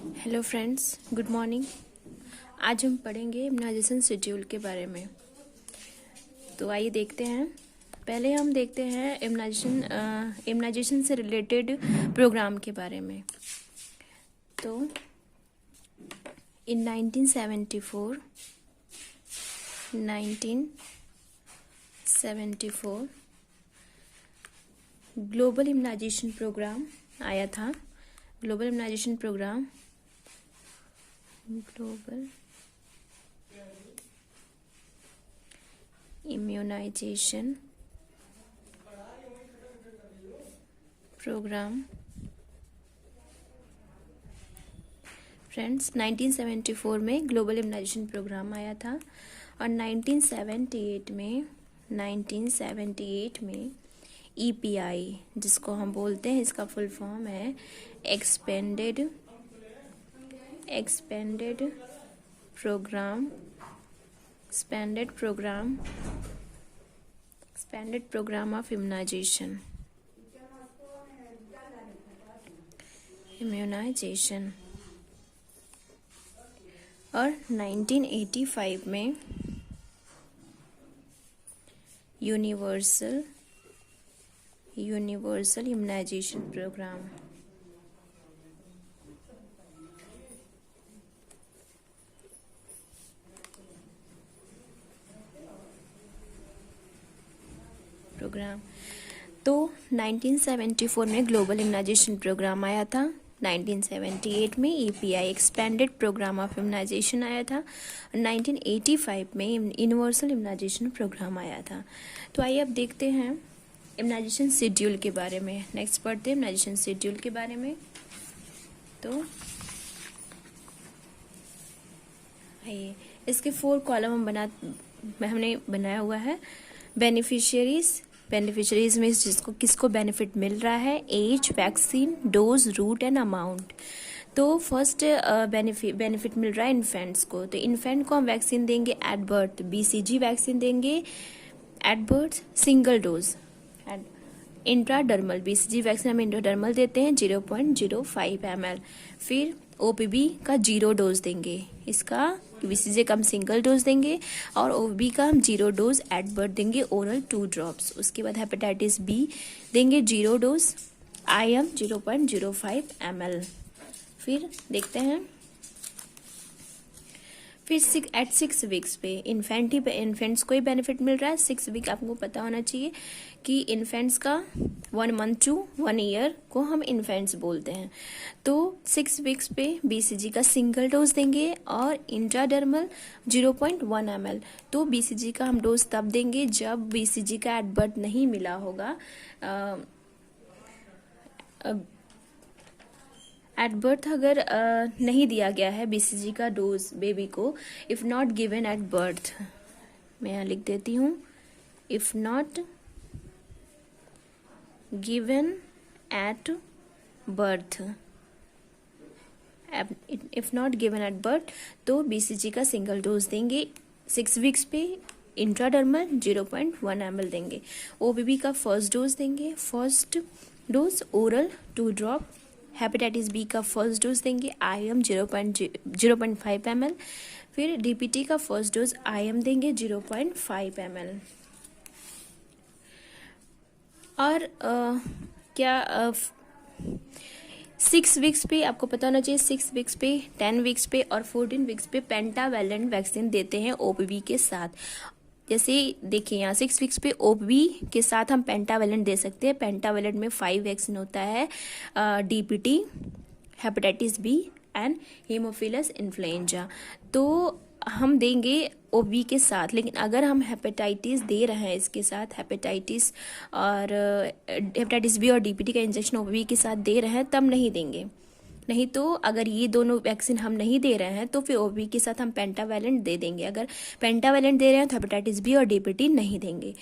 Hello friends, good morning. आज हम पढ़ेंगे इम्यूनाइजेशन शेड्यूल के बारे में। तो आइए देखते हैं। पहले हम देखते हैं इम्यूनाइजेशन से रिलेटेड प्रोग्राम के बारे में। तो इन 1974 ग्लोबल इम्यूनाइजेशन प्रोग्राम आया था। Global immunisation programme global immunisation programme friends 1974 में ग्लोबल इम्यूनाइजेशन प्रोग्राम आया था और 1978 में ईपीआई, जिसको हम बोलते हैं, इसका फुल फॉर्म है एक्सपेंडेड प्रोग्राम ऑफ इम्यूनाइजेशन और 1985 में यूनिवर्सल इम्यूनाइजेशन प्रोग्राम। तो 1974 में ग्लोबल इम्यूनाइजेशन प्रोग्राम आया था, 1978 में EPI expanded programme of immunisation आया था, 1985 में यूनिवर्सल इम्यूनाइजेशन प्रोग्राम आया था। तो आइए अब देखते हैं इम्यूनाइजेशन शेड्यूल के बारे में। नेक्स्ट पढ़ते हैं इम्यूनाइजेशन शेड्यूल के बारे में। तो आइए, इसके 4 कॉलम हमने बनाया हुआ है। बेनिफिशियरीज में किसको बेनिफिट मिल रहा है, age, vaccine, dose, route and amount. तो फर्स्ट बेनिफिट मिल रहा है इन्फेंट्स को। तो इन्फेंट को हम वैक्सीन देंगे एट बर्थ, बीसीजी वैक्सीन देंगे at birth, single dose. Intradermal BCG vaccine हम इंट्राडर्मल देते हैं 0.05 ml। फिर ओपीबी का 0 डोज देंगे, इसका बीसीजी का हम सिंगल डोज देंगे और ओपीबी का हम 0 डोज एट बर्थ देंगे, ओरल 2 ड्रॉप्स। उसके बाद हेपेटाइटिस बी देंगे 0 डोज, IM 0.05 ml। फिर देखते हैं, फिर 6 वीक्स पे इन्फेंट्स को ही बेनिफिट मिल रहा है। 6 वीक आपको पता होना चाहिए कि इन्फेंट्स का 1 मंथ टू 1 ईयर को हम इन्फेंट्स बोलते हैं। तो 6 वीक्स पे बीसीजी का सिंगल डोज देंगे और इंट्राडर्मल 0.1 ml। तो बीसीजी का हम डोज तब देंगे जब बीसीजी का एट बर्थ नहीं मिला होगा। एट बर्थ अगर नहीं दिया गया है बीसीजी का डोज बेबी को, if not given at birth, मैं यहाँ लिख देती हूँ, if not given at birth, तो बीसीजी का सिंगल डोज देंगे 6 वीक्स पे। इंट्राडर्मल 0.1 ml देंगे। ओबीबी का फर्स्ट डोज देंगे, first dose oral 2 drop. Hepatitis B का फर्स्ट डोज देंगे, IM 0.5 ml। फिर डीपीटी का फर्स्ट डोज IM देंगे 0.5 ml। और क्या 6 वीक्स पे आपको पता होना चाहिए, 6 वीक्स पे, 10 वीक्स पे और 14 वीक्स पे पेंटावैलेंट वैक्सीन देते हैं ओपीवी के साथ। जैसे देखिए यहाँ 6 वीक्स पे ओपीवी के साथ हम पेंटावैलेंट दे सकते हैं। पेंटावैलेंट में 5 वैक्सीन होता है, DPT, hepatitis B and haemophilus influenza. तो हम देंगे ओबी के साथ। लेकिन अगर हम हेपेटाइटिस दे रहे हैं इसके साथ, हेपेटाइटिस बी और डीपीटी का इंजेक्शन ओबी के साथ दे रहे हैं, तब नहीं देंगे। नहीं तो अगर ये दोनों वैक्सीन हम नहीं दे रहे हैं तो फिर ओबी के साथ हम पेंटावैलेंट दे देंगे। अगर पेंटावैलेंट दे रहे हैं तो हेपेटाइटिस बी और डीपीटी नहीं देंगे।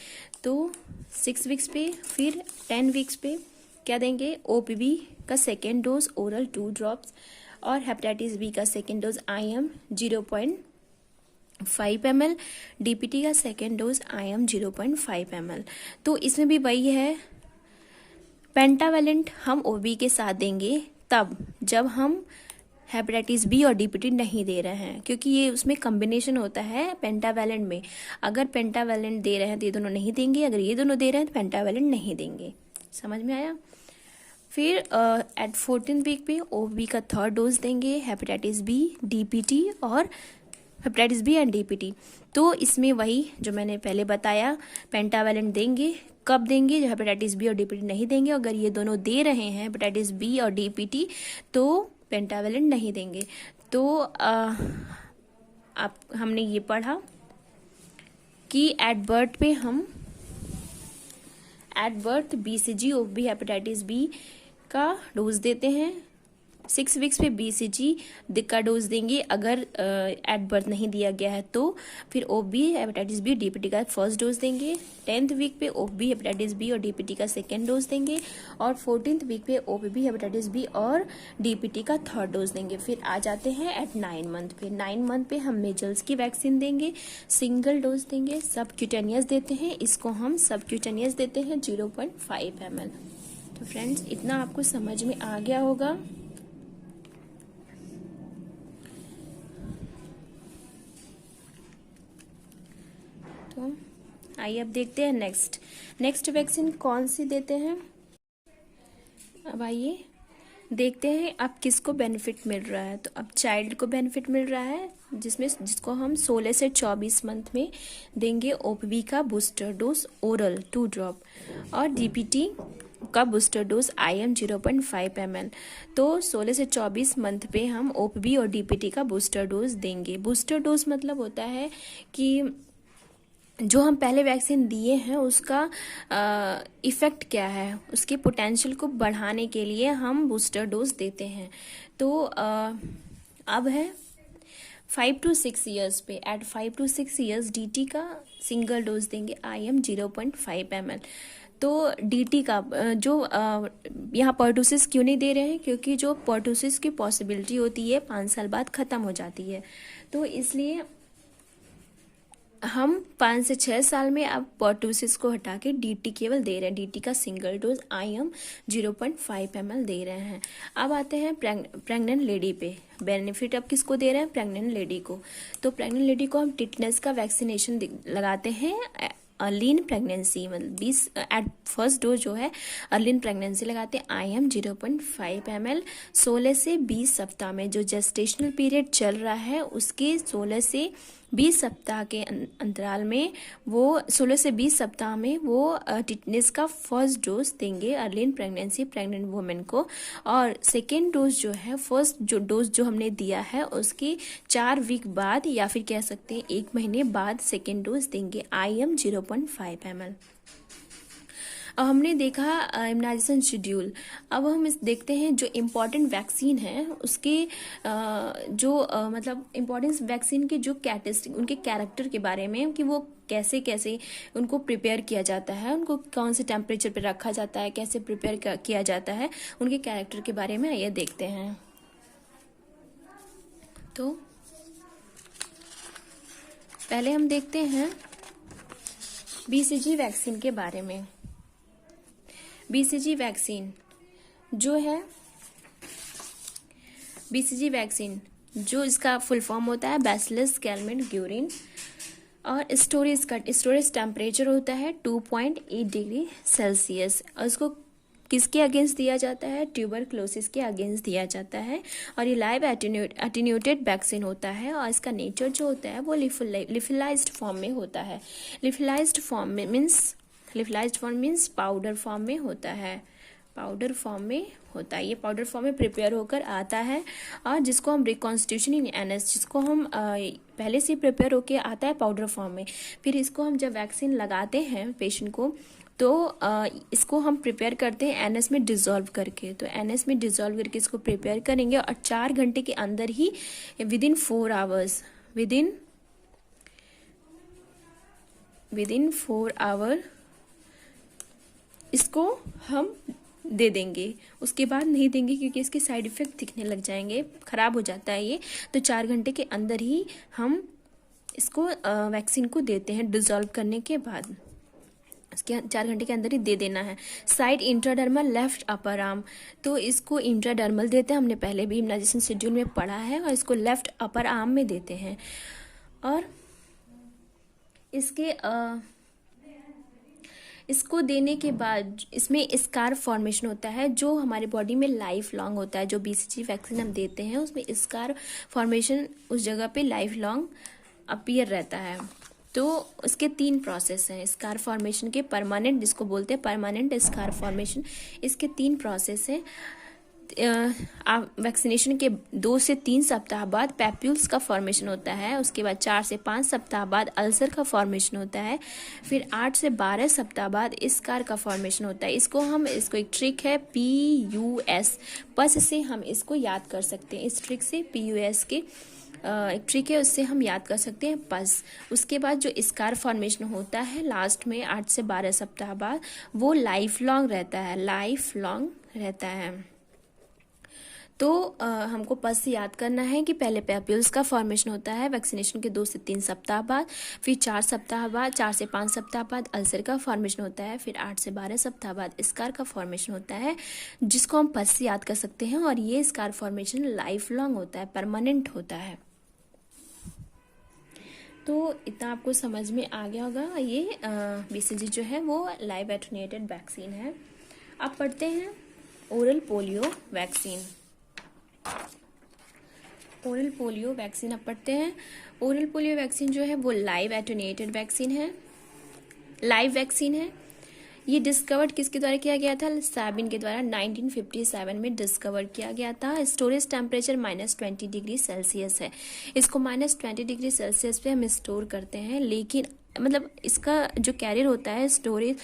तो 6 वीक्स पे, फिर 10 वीक्स पे क्या देंगे, ओपीवी का सेकेंड डोज ओरल 2 ड्रॉप्स और हेपेटाइटिस बी का second dose IM 0.5 ml, DPT का सेकेंड डोज IM 0.5 ml। तो इसमें भी वही है, पेंटावैलेंट हम ओबी के साथ देंगे तब जब हम हेपेटाइटिस बी और डीपीटी नहीं दे रहे हैं, क्योंकि ये उसमें कॉम्बिनेशन होता है पेंटावैलेंट में। अगर पेंटावैलेंट दे रहे हैं तो ये दोनों नहीं देंगे, अगर ये दोनों दे रहे हैं तो पेंटावैलेंट नहीं देंगे। समझ में आया। फिर एट 14th वीक पे ओबी का 3rd डोज देंगे, हेपेटाइटिस बी, डीपीटी और हेपेटाइटिस बी एंड डीपीटी। तो इसमें वही जो मैंने पहले बताया, पेंटावैलेंट देंगे। कब देंगे? जब हेपेटाइटिस बी और डीपीटी नहीं देंगे। अगर ये दोनों दे रहे हैं हेपेटाइटिस बी और डीपीटी तो पेंटावैलेंट नहीं देंगे। तो आप हमने ये पढ़ा कि at birth BCG OPV hepatitis B का डोज देते हैं। 6 वीक्स पे बीसीजी का डोज देंगे। अगर एट बर्थ नहीं दिया गया है तो फिर ओबी हेपेटाइटिस बी डीपीटी का 1st डोज देंगे। 10th वीक पे ओबी हेपेटाइटिस बी और डीपीटी का 2nd डोज देंगे। और 14th वीक पे ओबी हेपेटाइटिस बी और डीपीटी का 3rd डोज देंगे। फिर आ जाते हैं एट 9 मंथ पे। 9 मंथ पे हम मेजल्स की वैक्सीन देंगे, सिंगल डोज देंगे। सबक्यूटेनियस देते हैं, इसको हम सबक्यूटेनियस देते हैं 0.5 ml। तो फ्रेंड्स इतना आपको समझ में आ गया होगा। तो आइए अब देखते हैं नेक्स्ट वैक्सीन कौन सी देते हैं। अब आइए देखते हैं अब किसको बेनिफिट मिल रहा है। तो अब चाइल्ड को बेनिफिट मिल रहा है जिसको हम 16 से 24 मंथ में देंगे ओपवी का बूस्टर डोज ओरल 2 ड्रॉप और डीपीटी का बूस्टर डोज IM 0.5 ml। तो 16 से 24 मंथ पे हम ओपवी और डीपीटी का बूस्टर डोज देंगे। बूस्टर डोज मतलब होता है कि जो हम पहले वैक्सीन दिए हैं उसका इफ़ेक्ट क्या है, उसके पोटेंशियल को बढ़ाने के लिए हम बूस्टर डोज देते हैं। तो अब है 5 to 6 ईयर्स पे। एट 5 to 6 ईयर्स डीटी का सिंगल डोज देंगे IM 0.5 ml। तो डीटी का जो यहाँ पर्टूसिस क्यों नहीं दे रहे हैं, क्योंकि जो पर्टूसिस की पॉसिबिलिटी होती है 5 साल बाद ख़त्म हो जाती है। तो इसलिए हम 5 से 6 साल में अब पर्टूसिस को हटा के डीटी केवल दे रहे हैं। डीटी का सिंगल डोज IM 0.5 ml दे रहे हैं। अब आते हैं प्रेग्नेंट लेडी पे। बेनिफिट अब किसको दे रहे हैं? प्रेग्नेंट लेडी को। तो प्रेग्नेंट लेडी को हम टिटनेस का वैक्सीनेशन लगाते हैं अर्ली इन प्रेगनेंसी, मतलब 20 एट 1st डोज जो है अर्ली इन प्रेगनेंसी लगाते हैं IM 0.5 ml 16 से 20 सप्ताह में। जो जेस्टेशनल पीरियड चल रहा है उसके 16 से 20 सप्ताह के अंतराल में वो 16 से 20 सप्ताह में वो टिटनेस का 1st डोज देंगे early in pregnancy pregnant women को। और 2nd डोज जो है, 1st जो डोज जो हमने दिया है उसके 4 वीक बाद या फिर कह सकते हैं 1 महीने बाद 2nd डोज देंगे IM 0.5 ml। अब हमने देखा इम्यूनाइजेशन शेड्यूल। अब हम इस देखते हैं जो इम्पॉर्टेंट वैक्सीन है उसके मतलब इम्पॉर्टेंस वैक्सीन के जो कैरेक्टरिस्टिक, उनके कैरेक्टर के बारे में कि वो कैसे कैसे उनको प्रिपेयर किया जाता है, उनको कौन से टेम्परेचर पे रखा जाता है, कैसे प्रिपेयर किया जाता है, उनके कैरेक्टर के बारे में आइए देखते हैं। तो पहले हम देखते हैं BCG वैक्सीन के बारे में। BCG वैक्सीन जो है, BCG वैक्सीन जो इसका फुल फॉर्म होता है बैसिलस कैलमेट ग्यूरिन और स्टोरेज टेम्परेचर होता है 2.8 डिग्री सेल्सियस। और इसको किसके अगेंस्ट दिया जाता है? ट्यूबरक्लोसिस के अगेंस्ट दिया जाता है। और ये लाइव एटेन्यूटेड वैक्सीन होता है और इसका नेचर जो होता है वो लिफिलाइज्ड फॉर्म में होता है। लिफिलाइज्ड फॉर्म मीन्स पाउडर फॉर्म में होता है। पाउडर फॉर्म में होता है, ये पाउडर फॉर्म में प्रिपेयर होकर आता है। और जिसको हम रिकॉन्स्टिट्यूशन इन NS, जिसको हम पहले से प्रिपेयर होकर आता है पाउडर फॉर्म में, फिर इसको हम जब वैक्सीन लगाते हैं पेशेंट को तो इसको हम प्रिपेयर करते हैं NS में डिज़ोल्व करके। तो NS में डिज़ोल्व करके इसको प्रिपेयर करेंगे और 4 घंटे के अंदर ही विदिन 4 आवर इसको हम दे देंगे। उसके बाद नहीं देंगे क्योंकि इसके साइड इफ़ेक्ट दिखने लग जाएंगे, ख़राब हो जाता है ये। तो 4 घंटे के अंदर ही हम इसको वैक्सीन को देते हैं डिज़ोल्व करने के बाद। उसके 4 घंटे के अंदर ही दे देना है। Side intradermal left upper arm, तो इसको इंट्राडर्मल देते हैं, हमने पहले भी इम्यूनाइजेशन शेड्यूल में पढ़ा है, और इसको लेफ्ट अपर आर्म में देते हैं। और इसको देने के बाद इसमें स्कार फॉर्मेशन होता है जो हमारे बॉडी में लाइफ लॉन्ग होता है। जो BCG वैक्सीन हम देते हैं उसमें स्कार फॉर्मेशन उस जगह पे लाइफ लॉन्ग अपीयर रहता है। तो उसके 3 प्रोसेस हैं स्कार फॉर्मेशन के, परमानेंट जिसको बोलते हैं परमानेंट स्कार फॉर्मेशन, इसके 3 प्रोसेस हैं। वैक्सीनेशन के 2 से 3 सप्ताह बाद पैप्यूल्स का फॉर्मेशन होता है, उसके बाद 4 से 5 सप्ताह बाद अल्सर का फॉर्मेशन होता है, फिर 8 से 12 सप्ताह बाद स्कार का फॉर्मेशन होता है। इसको एक ट्रिक है PUS, पस से हम इसको याद कर सकते हैं। इस ट्रिक से PUS के एक ट्रिक है, उससे हम याद कर सकते हैं पस। उसके बाद जो स्कार फॉर्मेशन होता है लास्ट में 8 से 12 सप्ताह बाद, वो लाइफ लॉन्ग रहता है। तो हमको पस से याद करना है कि पहले पैप्यूल्स का फॉर्मेशन होता है वैक्सीनेशन के 2 से 3 सप्ताह बाद, फिर 4 से 5 सप्ताह बाद अल्सर का फॉर्मेशन होता है, फिर 8 से 12 सप्ताह बाद स्कार का फॉर्मेशन होता है, जिसको हम पस से याद कर सकते हैं। और ये स्कार फॉर्मेशन लाइफ लॉन्ग होता है, परमानेंट होता है। तो इतना आपको समझ में आ गया होगा। ये BCG जो है वो लाइव एटेन्यूएटेड वैक्सीन है। अब पढ़ते हैं oral polio vaccine. Oral polio vaccine अब पढ़ते हैं। ओरल पोलियो वैक्सीन जो है वो लाइव एटेन्यूएटेड वैक्सीन है, लाइव वैक्सीन है। ये डिस्कवर्ड किसके द्वारा किया गया था? सैबिन के द्वारा 1957 में डिस्कवर किया गया था। स्टोरेज टेम्परेचर -20 डिग्री सेल्सियस है। इसको -20 डिग्री सेल्सियस पे हम स्टोर करते हैं, लेकिन मतलब इसका जो कैरियर होता है स्टोरेज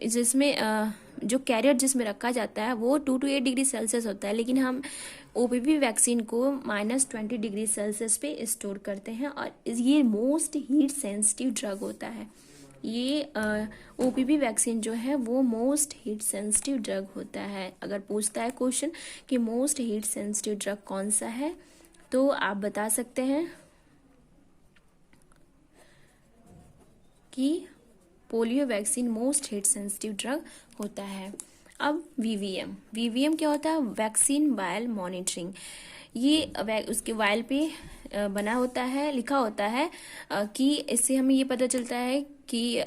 जिसमें जो कैरियर जिसमें रखा जाता है वो 2 to 8 डिग्री सेल्सियस होता है, लेकिन हम OPV वैक्सीन को -20 डिग्री सेल्सियस पे स्टोर करते हैं। और ये मोस्ट हीट सेंसिटिव ड्रग होता है। ये OPV वैक्सीन जो है वो मोस्ट हीट सेंसिटिव ड्रग होता है। अगर पूछता है क्वेश्चन कि मोस्ट हीट सेंसिटिव ड्रग कौन सा है, तो आप बता सकते हैं कि polio vaccine most heat sensitive drug होता है। अब VVM क्या होता है? Vaccine vial monitoring. ये उसके वायल पे बना होता है, लिखा होता है कि इससे हमें ये पता चलता है कि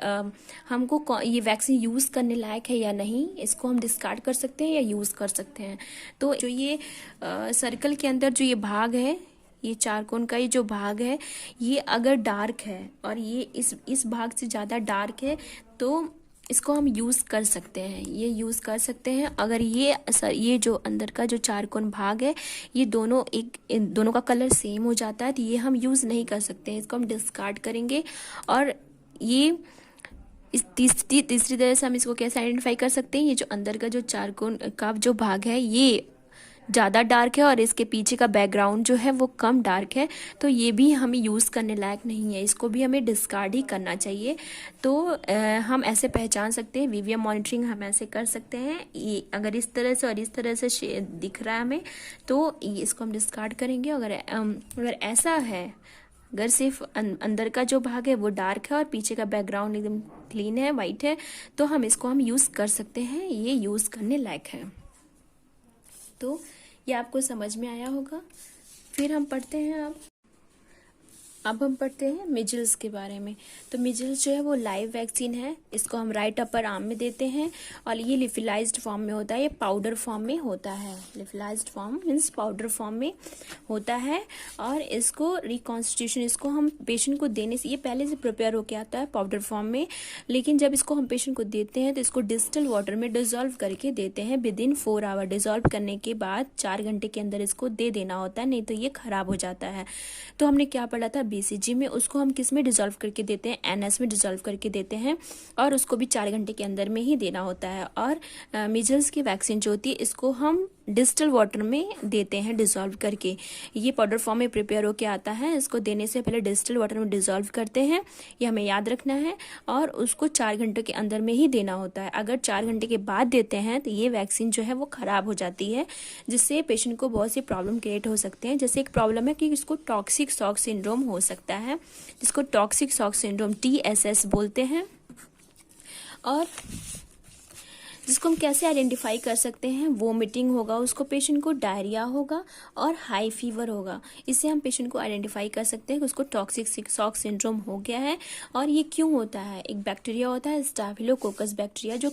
हमको ये वैक्सीन यूज़ करने लायक है या नहीं, इसको हम डिस्कार्ड कर सकते हैं या यूज़ कर सकते हैं। तो जो ये सर्कल के अंदर जो ये भाग है, ये चारकोन का ये जो भाग है, ये अगर डार्क है और ये इस भाग से ज़्यादा डार्क है तो इसको हम यूज़ कर सकते हैं, ये यूज़ कर सकते हैं। अगर ये जो अंदर का जो चारकोन भाग है, ये दोनों का कलर सेम हो जाता है तो ये हम यूज़ नहीं कर सकते हैं, इसको हम डिस्कार्ड करेंगे। और ये इस तीसरी तरह से हम इसको कैसे आइडेंटिफाई कर सकते हैं? ये जो अंदर का जो चारकोन का जो भाग है ये ज़्यादा डार्क है और इसके पीछे का बैकग्राउंड जो है वो कम डार्क है, तो ये भी हमें यूज़ करने लायक नहीं है, इसको भी हमें डिस्कार्ड ही करना चाहिए। तो हम ऐसे पहचान सकते हैं, VVM मॉनिटरिंग हम ऐसे कर सकते हैं। ये अगर इस तरह से और इस तरह से दिख रहा है हमें, तो इसको हम डिस्कार्ड करेंगे। अगर ऐसा है, अगर सिर्फ अंदर का जो भाग है वो डार्क है और पीछे का बैकग्राउंड एकदम क्लीन है, वाइट है, तो हम इसको यूज़ कर सकते हैं, ये यूज़ करने लायक है। तो ये आपको समझ में आया होगा। फिर हम पढ़ते हैं अब हम पढ़ते हैं मिजल्स के बारे में। तो मिजल्स जो है वो लाइव वैक्सीन है, इसको हम राइट अपर आर्म में देते हैं और ये लिफिलाइज्ड फॉर्म में होता है, ये पाउडर फॉर्म में होता है। लिफिलाइज्ड फॉर्म मीन्स पाउडर फॉर्म में होता है। और इसको रिकॉन्स्टिट्यूशन, इसको हम पेशेंट को देने से, ये पहले से प्रिपेयर होके आता है पाउडर फॉर्म में, लेकिन जब इसको हम पेशेंट को देते हैं तो इसको डिस्टिल वाटर में डिजोल्व करके देते हैं विदिन 4 आवर। डिजोल्व करने के बाद 4 घंटे के अंदर इसको दे देना होता है, नहीं तो ये खराब हो जाता है। तो हमने क्या पढ़ा था BCG में, उसको हम किस में डिजोल्व करके देते हैं? NS में डिजोल्व करके देते हैं और उसको भी 4 घंटे के अंदर में ही देना होता है। और मीजल्स की वैक्सीन जो होती है इसको हम डिस्टिल वाटर में देते हैं डिजोल्व करके। ये पाउडर फॉर्म में प्रिपेयर होके आता है, इसको देने से पहले डिस्टिल वाटर में डिजोल्व करते हैं, ये हमें याद रखना है। और उसको 4 घंटे के अंदर में ही देना होता है। अगर 4 घंटे के बाद देते हैं तो ये वैक्सीन जो है वो खराब हो जाती है, जिससे पेशेंट को बहुत सी प्रॉब्लम क्रिएट हो सकते हैं। जैसे एक प्रॉब्लम है कि इसको टॉक्सिक शॉक सिंड्रोम हो सकता है, जिसको टॉक्सिक शॉक सिंड्रोम TSS बोलते हैं। और जिसको हम कैसे आइडेंटिफाई कर सकते हैं, वोमिटिंग होगा उसको पेशेंट को, डायरिया होगा और हाई फीवर होगा। इससे हम पेशेंट को आइडेंटिफाई कर सकते हैं कि उसको टॉक्सिक शॉक सिंड्रोम हो गया है। और ये क्यों होता है? एक बैक्टीरिया होता है स्टाफिलोकोकस बैक्टीरिया जो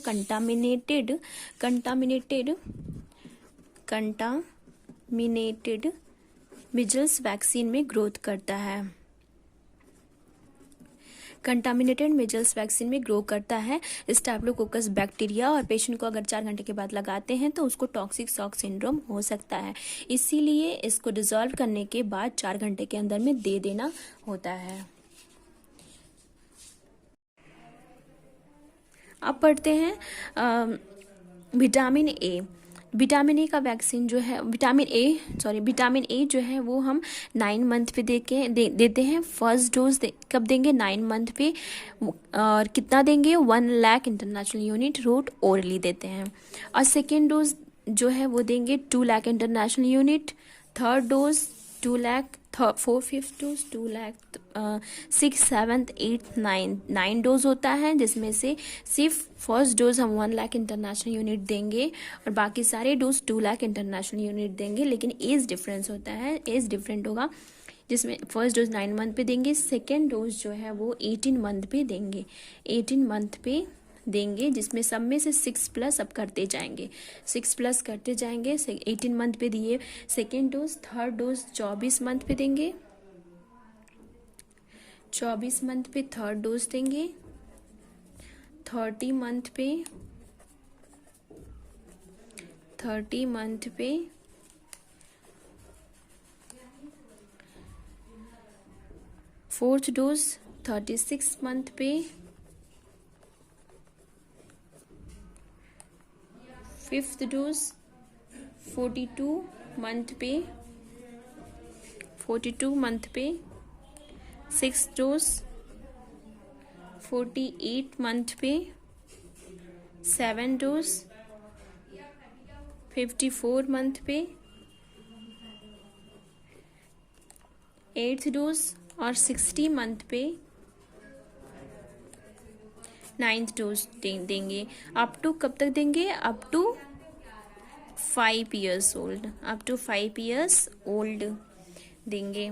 कंटामिनेटेड मीजल्स वैक्सीन में ग्रोथ करता है। कंटामिनेटेड मीजल्स वैक्सीन में ग्रो करता है स्टाफिलोकोकस बैक्टीरिया, और पेशेंट को अगर 4 घंटे के बाद लगाते हैं तो उसको टॉक्सिक शॉक सिंड्रोम हो सकता है। इसीलिए इसको डिजॉल्व करने के बाद 4 घंटे के अंदर में दे देना होता है। अब पढ़ते हैं विटामिन ए। विटामिन ए का वैक्सीन जो है, विटामिन ए जो है वो हम 9 मंथ पे देते हैं। फर्स्ट डोज कब देंगे? 9 मंथ पे। और कितना देंगे? 1 lakh international unit route orally देते हैं। और सेकेंड डोज जो है वो देंगे 2 lakh international unit. Third dose 2 lakh, fifth dose 2 lakh, 6, 7, 8, 9 dose होता है, जिसमें से सिर्फ फर्स्ट डोज हम 1 लाख इंटरनेशनल यूनिट देंगे और बाकी सारे डोज 2 लाख इंटरनेशनल यूनिट देंगे। लेकिन एज डिफरेंस होता है, एज डिफरेंट होगा, जिसमें फर्स्ट डोज 9 मंथ पे देंगे, सेकेंड डोज जो है वो 18 मंथ पे देंगे। 18 मंथ पे देंगे, जिसमें सब में से 6+ अब करते जाएंगे, 6+ करते जाएंगे। 18 मंथ पे दिए second dose. Third dose 24 month पे देंगे, 24 मंथ पे थर्ड डोज देंगे। 30 मंथ पे फोर्थ डोज। 36 मंथ पे फिफ्थ डोज। 42 मंथ पे सिक्स डोज। 48 मंथ पे 7 डोज। 54 मंथ पे 8th डोज। और 60 मंथ पे 9th डोज देंगे। अप टू कब तक देंगे? Up to 5 years old, up to 5 years old देंगे।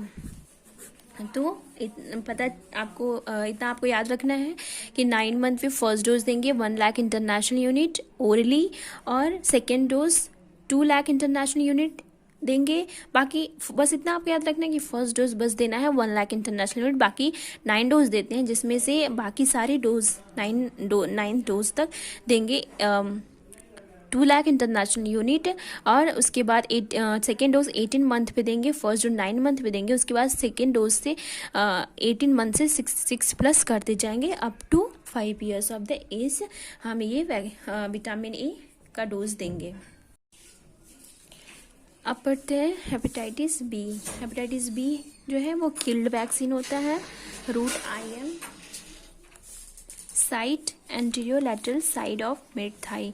तो इतना आपको याद रखना है कि 9 मंथ पे फर्स्ट डोज देंगे 1 लाख इंटरनेशनल यूनिट ओरली, और second dose 2 lakh international unit देंगे। बाकी बस इतना आपको याद रखना है कि फर्स्ट डोज बस देना है 1 लाख इंटरनेशनल यूनिट, बाकी 9 डोज देते हैं, जिसमें से बाकी सारे डोज 9 डोज तक देंगे 2 लाख इंटरनेशनल यूनिट। और उसके बाद सेकेंड डोज 18 मंथ पे देंगे, फर्स्ट डोज 9 मंथ पे देंगे। उसके बाद सेकेंड डोज से 18 मंथ से 6+ करते जाएंगे up to 5 years of the age हम ये विटामिन ए का डोज देंगे। अब पढ़ते हैं हेपेटाइटिस बी। हेपेटाइटिस बी जो है वो किल्ड वैक्सीन होता है। Route IM site anterior lateral side of mid thigh.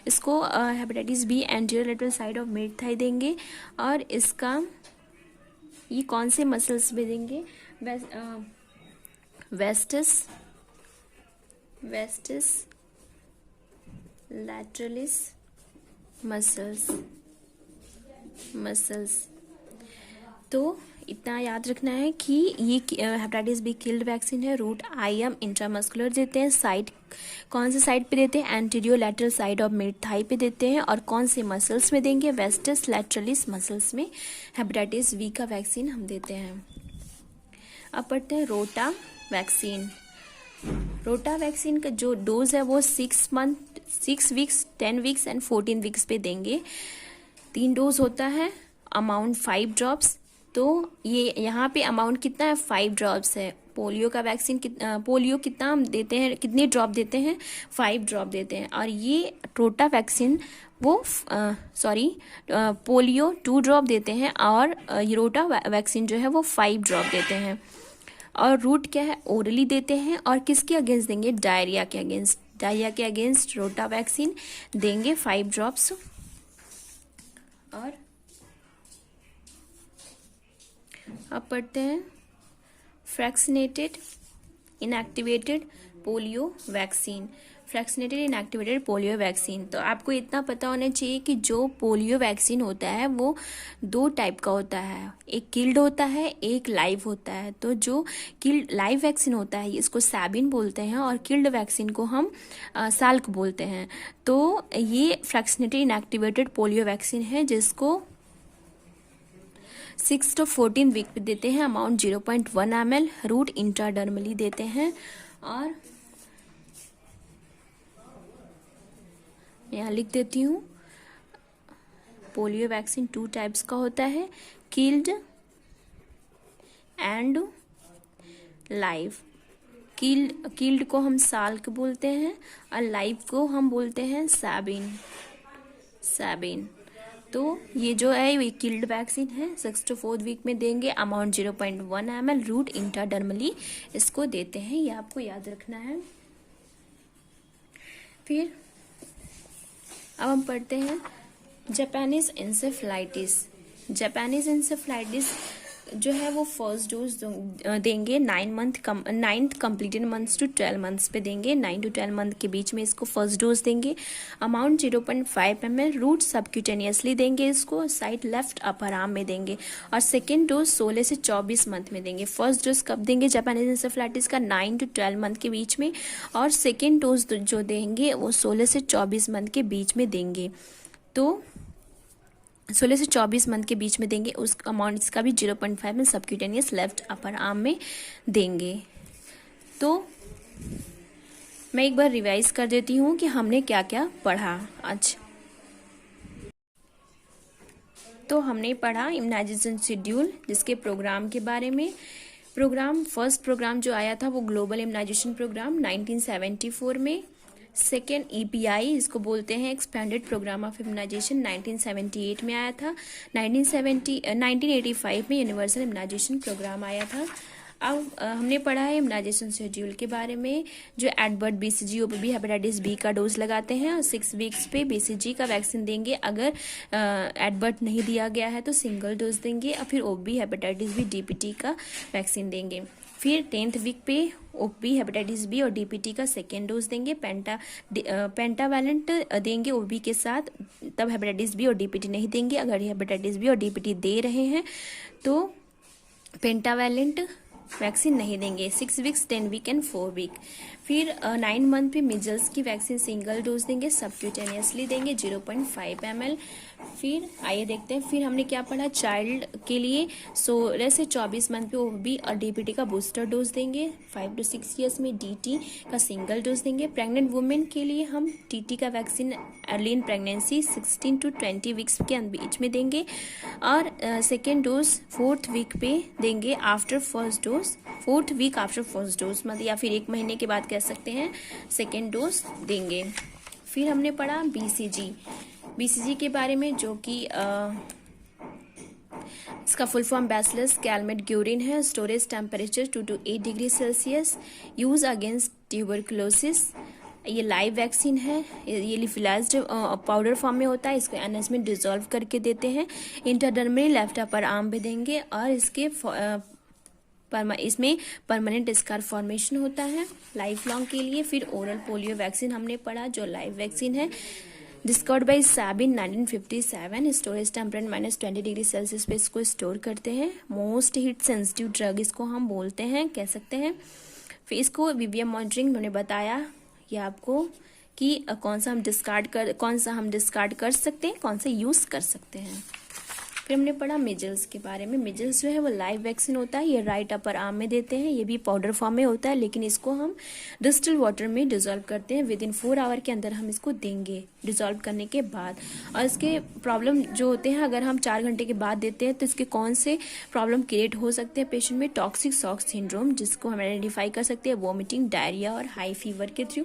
इसको hepatitis B anterior lateral side of mid thigh देंगे। और इसका ये कौन से मसल्स में देंगे? Vastus lateralis muscles. तो इतना याद रखना है कि ये हेपेटाइटिस बी किल्ड वैक्सीन है। रूट IM इंट्रामस्कुलर देते हैं। साइड कौन से साइड पे देते हैं? Anterior lateral side of mid thigh पे देते हैं। और कौन से मसल्स में देंगे? वेस्टिस लैटरलिस मसल्स में हेपेटाइटिस बी का वैक्सीन हम देते हैं। अब पढ़ते हैं रोटा वैक्सीन। रोटा वैक्सीन का जो डोज है वो 6 वीक्स, 10 वीक्स एंड 14 वीक्स पे देंगे। 3 डोज होता है, अमाउंट 5 ड्रॉप्स। तो ये यहाँ पे अमाउंट कितना है? 5 ड्रॉप्स है। पोलियो का वैक्सीन पोलियो कितना हम देते हैं, कितने ड्रॉप देते हैं? 5 ड्रॉप देते हैं। और ये रोटा वैक्सीन वो पोलियो 2 ड्रॉप देते हैं और ये रोटा वैक्सीन जो है वो 5 ड्रॉप देते हैं। और रूट क्या है? ओरली देते हैं। और किसके अगेंस्ट देंगे? डायरिया के अगेंस्ट रोटा वैक्सीन देंगे 5 ड्रॉप्स। और अब पढ़ते हैं fractionated inactivated polio vaccine. Fractionated inactivated polio vaccine. तो आपको इतना पता होना चाहिए कि जो पोलियो वैक्सीन होता है वो 2 टाइप का होता है, एक किल्ड होता है, एक लाइव होता है। तो जो किल्ड लाइव वैक्सीन होता है इसको सैबिन बोलते हैं और किल्ड वैक्सीन को हम साल्क बोलते हैं। तो ये फ्रैक्शनेटेड इनएक्टिवेटेड पोलियो वैक्सीन है जिसको 6 to 14 वीक पे देते हैं। अमाउंट 0.1 ml, रूट इंट्राडर्मली देते हैं। और यहाँ लिख देती हूँ, पोलियो वैक्सीन 2 टाइप्स का होता है, किल्ड एंड लाइव। किल्ड को हम साल्क बोलते हैं और लाइव को हम बोलते हैं सैबिन। तो ये जो है ये किल्ड वैक्सीन है, 6 to 4 वीक में देंगे। अमाउंट 0.1 ml, रूट इंट्राडर्मली इसको देते हैं, ये आपको याद रखना है। फिर अब हम पढ़ते हैं जापानीज इंसेफ्लाइटिस। जापानीज इंसेफ्लाइटिस जो है वो फर्स्ट डोज देंगे 9th completed months to 12 months पे देंगे। 9 to 12 मंथ के बीच में इसको फर्स्ट डोज देंगे। अमाउंट 0.5 ml, रूट सबक्यूटेनियसली देंगे इसको, साइड लेफ्ट अपर आर्म में देंगे। और सेकेंड डोज 16 से 24 मंथ में देंगे। फर्स्ट डोज कब देंगे जापानीज इंसेफ्लाइटिस का? 9 to 12 मंथ के बीच में, और सेकेंड डोज जो देंगे वो 16 से 24 मंथ के बीच में देंगे। तो 16 से 24 मंथ के बीच में देंगे। उस अमाउंट इसका भी 0.5 में सबक्यूटेनियस लेफ्ट अपर आर्म में देंगे। तो मैं एक बार रिवाइज कर देती हूँ कि हमने क्या क्या पढ़ा आज। तो हमने पढ़ा इम्यूनाइजेशन शेड्यूल, जिसके प्रोग्राम के बारे में। फर्स्ट प्रोग्राम जो आया था वो ग्लोबल इम्यूनाइजेशन प्रोग्राम 1974 में। सेकेंड EPI, इसको बोलते हैं एक्सपेंडेड प्रोग्राम ऑफ इम्यूनाइजेशन, 1978 में आया था। 1985 में यूनिवर्सल इम्यूनाइजेशन प्रोग्राम आया था। अब हमने पढ़ा है इम्यूनाइजेशन शेड्यूल के बारे में, जो एडबर्ट BCG OPV हेपेटाइटिस B का डोज लगाते हैं और 6 वीक्स पे BCG का वैक्सीन देंगे। अगर एडबर्ट नहीं दिया गया है तो सिंगल डोज देंगे, और फिर OPV हेपेटाइटिस B DPT का वैक्सीन देंगे। फिर 10th वीक पे OPV हेपेटाइटिस B और DPT का सेकेंड डोज देंगे। पेंटावैलेंट देंगे OPV के साथ, तब हेपेटाइटिस B और DPT नहीं देंगे। अगर हेपेटाइटिस B और DPT दे रहे हैं तो पेंटावैलेंट वैक्सीन नहीं देंगे। 6 वीक्स, 10 वीक एंड 4 वीक। फिर 9 मंथ पे मिजल्स की वैक्सीन सिंगल डोज देंगे, सबक्यूटेनियसली देंगे 0.5 ml। फिर आइए देखते हैं फिर हमने क्या पढ़ा। चाइल्ड के लिए 16 से 24 मंथ पे OPV और DPT का बूस्टर डोज देंगे। 5 to 6 ईयर्स में DT का सिंगल डोज देंगे। प्रेग्नेंट वुमेन के लिए हम TT का vaccine early in pregnancy 16 to 20 weeks के बीच में देंगे। और सेकेंड डोज 4th वीक पे देंगे after first dose, 4th week after first dose, मतलब या फिर 1 महीने के बाद कह सकते हैं सेकेंड डोज देंगे। फिर हमने पढ़ा BCG के बारे में, जो कि इसका फुल फॉर्म बैसिलस कैलमेट-ग्यूरिन है। Storage temperature 2 to 8 degree Celsius. Use against tuberculosis. ये लाइव वैक्सीन है, ये लिफिलाइज्ड पाउडर फॉर्म में होता है। इसको NS में डिजोल्व करके देते हैं। इंटरडर्मली लेफ्ट अपर आर्म पे देंगे, और इसमें परमानेंट स्कार फॉर्मेशन होता है लाइफ लॉन्ग के लिए। फिर ओरल पोलियो वैक्सीन हमने पढ़ा, जो लाइव वैक्सीन है, discovered by Sabin 1957। Storage temperature -20 degree Celsius पे इसको स्टोर करते हैं। मोस्ट हीट सेंसिटिव ड्रग इसको हम बोलते हैं, कह सकते हैं। फिर इसको VVM मॉनिटरिंग उन्होंने बताया ये आपको कि कौन सा हम डिस्कार्ड कर सकते हैं, कौन सा यूज कर सकते हैं। फिर हमने पढ़ा मिजल्स के बारे में। मिजल्स जो है वो लाइव वैक्सीन होता है, ये राइट अपर आर्म में देते हैं। ये भी पाउडर फॉर्म में होता है, लेकिन इसको हम डिस्टिल वाटर में डिजोल्व करते हैं। विदिन 4 आवर के अंदर हम इसको देंगे डिजोल्व करने के बाद। और इसके प्रॉब्लम जो होते हैं, अगर हम 4 घंटे के बाद देते हैं तो इसके कौन से प्रॉब्लम क्रिएट हो सकते हैं पेशेंट में? टॉक्सिक शॉक सिंड्रोम, जिसको हम आइडेंटिफाई कर सकते हैं वॉमिटिंग, डायरिया और हाई फीवर के थ्रू,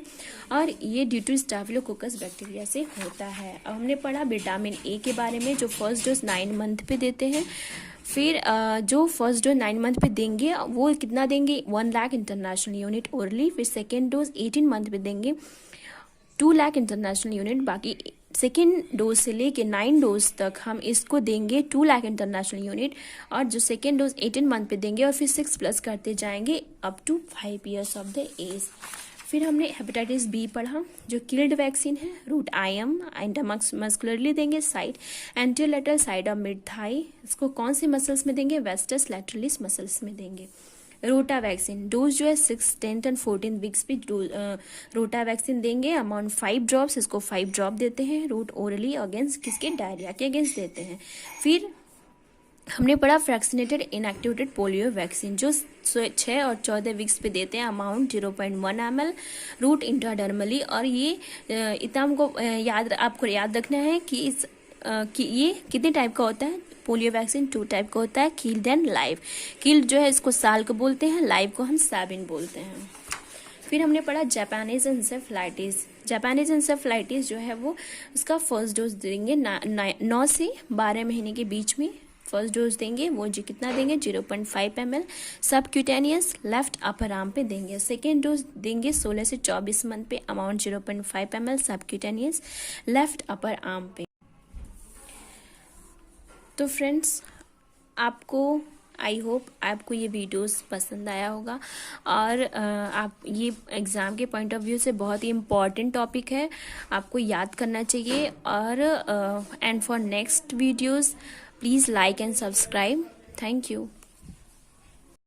और ये ड्यू टू स्टाफिलोकोकस बैक्टीरिया से होता है। अब हमने पढ़ा विटामिन A के बारे में, जो फर्स्ट डोज 9 मंथ पे देते हैं। फिर जो फर्स्ट डोज 9 मंथ पे देंगे वो कितना देंगे? 1 लाख इंटरनेशनल यूनिट ओरली। फिर सेकेंड डोज 18 मंथ पे देंगे 2 लाख इंटरनेशनल यूनिट। बाकी सेकेंड डोज से लेके 9 डोज तक हम इसको देंगे 2 लाख इंटरनेशनल यूनिट। और जो सेकेंड डोज 18 मंथ पे देंगे, और फिर 6+ करते जाएंगे up to 5 years of the age. फिर हमने हेपेटाइटिस बी पढ़ा जो किल्ड वैक्सीन है। रूट IM इंट्रामस्कुलरली देंगे side anterolateral side of mid thigh. इसको कौन से मसल्स में देंगे? वेस्टस लैटरलिस मसल्स में देंगे। रोटा वैक्सीन डोज जो है 6, 10 एंड 14 वीक्स पे रोटा वैक्सीन देंगे। अमाउंट 5 ड्रॉप्स, इसको 5 ड्रॉप देते हैं। रूट ओरली अगेंस्ट किसके? डायरिया के अगेंस्ट देते हैं। फिर हमने पढ़ा फ्रैक्सीनेटेड इनएक्टिवेटेड पोलियो वैक्सीन जो 6 और 14 वीक्स पे देते हैं। Amount 0.1 ml route intradermally. और ये इतना हमको आपको याद रखना है कि ये कितने टाइप का होता है? पोलियो वैक्सीन 2 टाइप का होता है, कील्ड एंड लाइव। कील्ड जो है इसको साल को बोलते हैं, लाइव को हम सैबिन बोलते हैं। फिर हमने पढ़ा जापानीज इंसेफ्लाइटिस। जापानीज इंसेफ्लाइटिस जो है वो उसका फर्स्ट डोज देंगे 9 से 12 महीने के बीच में फर्स्ट डोज देंगे। वो जो कितना देंगे? 0.5 ml subcutaneous left upper arm पे देंगे। सेकेंड डोज देंगे 16 से 24 मंथ पे। Amount 0.5 ml subcutaneous left upper arm पे। तो फ्रेंड्स आपको आई होप आपको ये वीडियोस पसंद आया होगा और आप ये एग्ज़ाम के पॉइंट ऑफ व्यू से बहुत ही इम्पॉर्टेंट टॉपिक है, आपको याद करना चाहिए। और and for next videos please like and subscribe. Thank you.